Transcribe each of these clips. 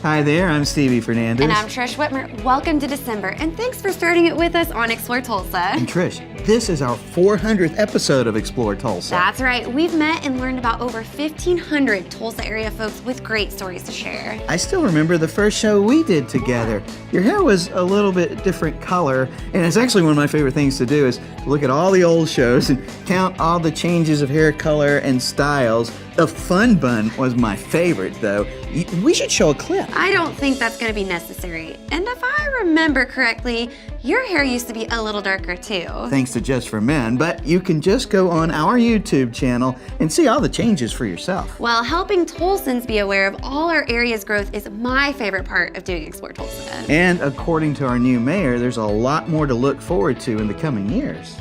Hi there, I'm Stevie Fernandez. And I'm Trish Whitmer. Welcome to December, and thanks for starting it with us on Explore Tulsa. And Trish, this is our 400th episode of Explore Tulsa. That's right. We've met and learned about over 1,500 Tulsa area folks with great stories to share. I still remember the first show we did together. Your hair was a little bit different color, and it's actually one of my favorite things to do is look at all the old shows and count all the changes of hair color and styles. The fun bun was my favorite, though. We should show a clip. I don't think that's going to be necessary. And if I remember correctly, your hair used to be a little darker too. Thanks to Just for Men, but you can just go on our YouTube channel and see all the changes for yourself. Well, helping Tulsans be aware of all our area's growth is my favorite part of doing Explore Tulsa. And according to our new mayor, there's a lot more to look forward to in the coming years.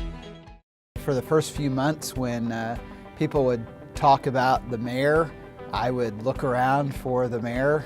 For the first few months when people would talk about the mayor, I would look around for the mayor.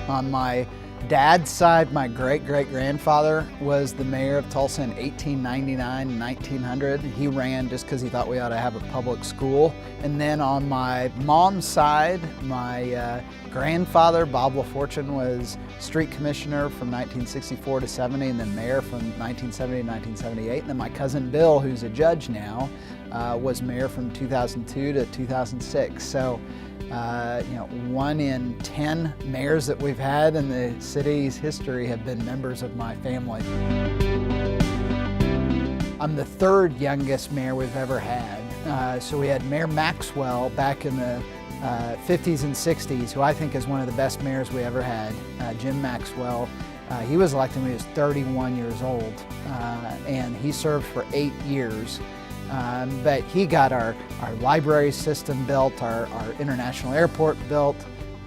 On my dad's side, my great-great-grandfather was the mayor of Tulsa in 1899 and 1900. He ran just because he thought we ought to have a public school. And then on my mom's side, my grandfather, Bob LaFortune, was street commissioner from 1964 to 70, and then mayor from 1970 to 1978. And then my cousin Bill, who's a judge now, was mayor from 2002 to 2006. So, 1 in 10 mayors that we've had in the city's history have been members of my family. I'm the third youngest mayor we've ever had. So we had Mayor Maxwell back in the 50s and 60s, who I think is one of the best mayors we ever had, Jim Maxwell. He was elected when he was 31 years old, and he served for 8 years. But he got our library system built, our international airport built,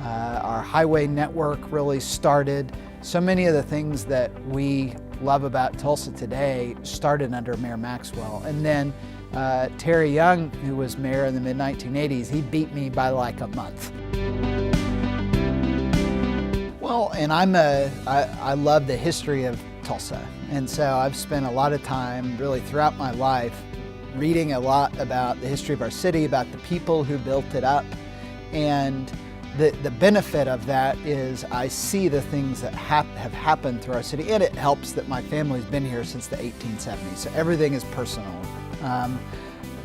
our highway network really started. So many of the things that we love about Tulsa today started under Mayor Maxwell. And then Terry Young, who was mayor in the mid-1980s, he beat me by like a month. Well, and I love the history of Tulsa. And so I've spent a lot of time really throughout my life reading a lot about the history of our city, about the people who built it up. And the benefit of that is I see the things that have happened through our city, and it helps that my family's been here since the 1870s, so everything is personal.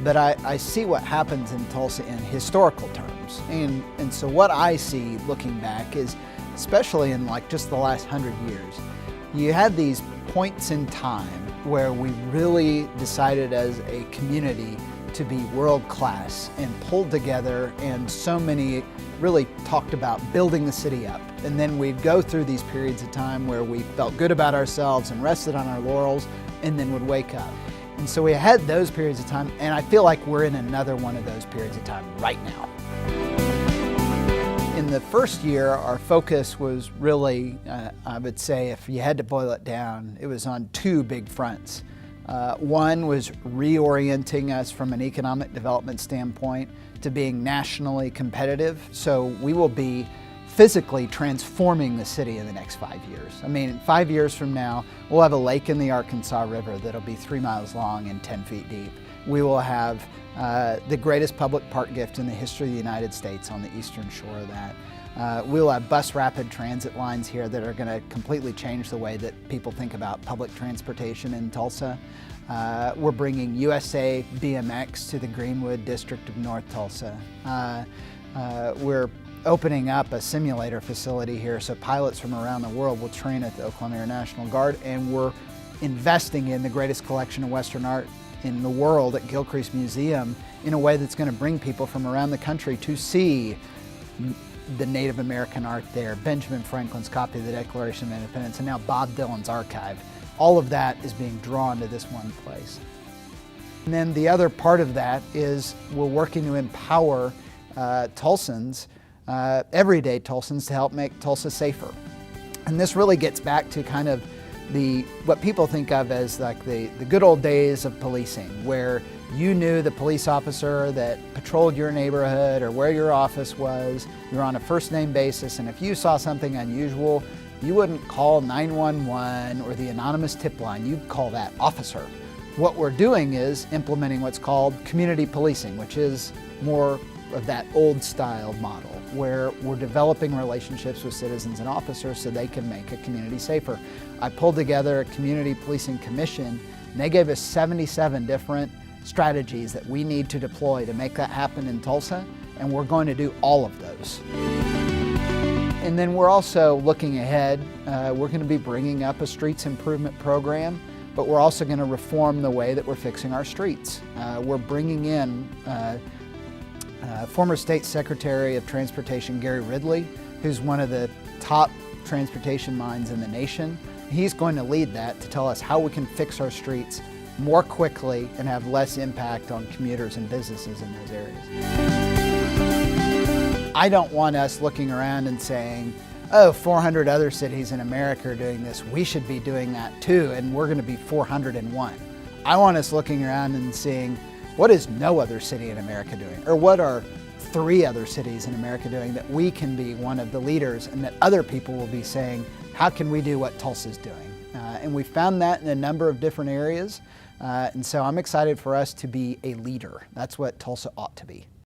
But I see what happens in Tulsa in historical terms. And so what I see looking back is, especially in like just the last 100 years, you had these points in time where we really decided as a community to be world class and pulled together, and so many really talked about building the city up. And then we'd go through these periods of time where we felt good about ourselves and rested on our laurels, and then would wake up. And so we had those periods of time, and I feel like we're in another one of those periods of time right now. In the first year, our focus was really, I would say, if you had to boil it down, it was on two big fronts. One was reorienting us from an economic development standpoint to being nationally competitive. So we will be physically transforming the city in the next 5 years. I mean, 5 years from now, we'll have a lake in the Arkansas River that'll be 3 miles long and 10 feet deep. We will have the greatest public park gift in the history of the United States on the eastern shore of that. We'll have bus rapid transit lines here that are going to completely change the way that people think about public transportation in Tulsa. We're bringing USA BMX to the Greenwood district of North Tulsa. We're opening up a simulator facility here so pilots from around the world will train at the Oklahoma Air National Guard, and we're investing in the greatest collection of Western art in the world at Gilcrease Museum in a way that's going to bring people from around the country to see the Native American art there, Benjamin Franklin's copy of the Declaration of Independence, and now Bob Dylan's archive. All of that is being drawn to this one place. And then the other part of that is we're working to empower Tulsans, everyday Tulsans, to help make Tulsa safer. And this really gets back to kind of what people think of as like the good old days of policing, where you knew the police officer that patrolled your neighborhood or where your office was. You were on a first name basis, and if you saw something unusual, you wouldn't call 911 or the anonymous tip line, you'd call that officer. What we're doing is implementing what's called community policing, which is more of that old style model where we're developing relationships with citizens and officers so they can make a community safer. I pulled together a community policing commission, and they gave us 77 different strategies that we need to deploy to make that happen in Tulsa, and we're going to do all of those. And then we're also looking ahead. We're going to be bringing up a streets improvement program, but we're also going to reform the way that we're fixing our streets. We're bringing in former State Secretary of Transportation Gary Ridley, who's one of the top transportation minds in the nation. He's going to lead that to tell us how we can fix our streets more quickly and have less impact on commuters and businesses in those areas. I don't want us looking around and saying, oh, 400 other cities in America are doing this, we should be doing that too, and we're going to be 401. I want us looking around and seeing, what is no other city in America doing? Or what are 3 other cities in America doing that we can be one of the leaders, and that other people will be saying, how can we do what Tulsa's doing? And we found that in a number of different areas. And so I'm excited for us to be a leader. That's what Tulsa ought to be.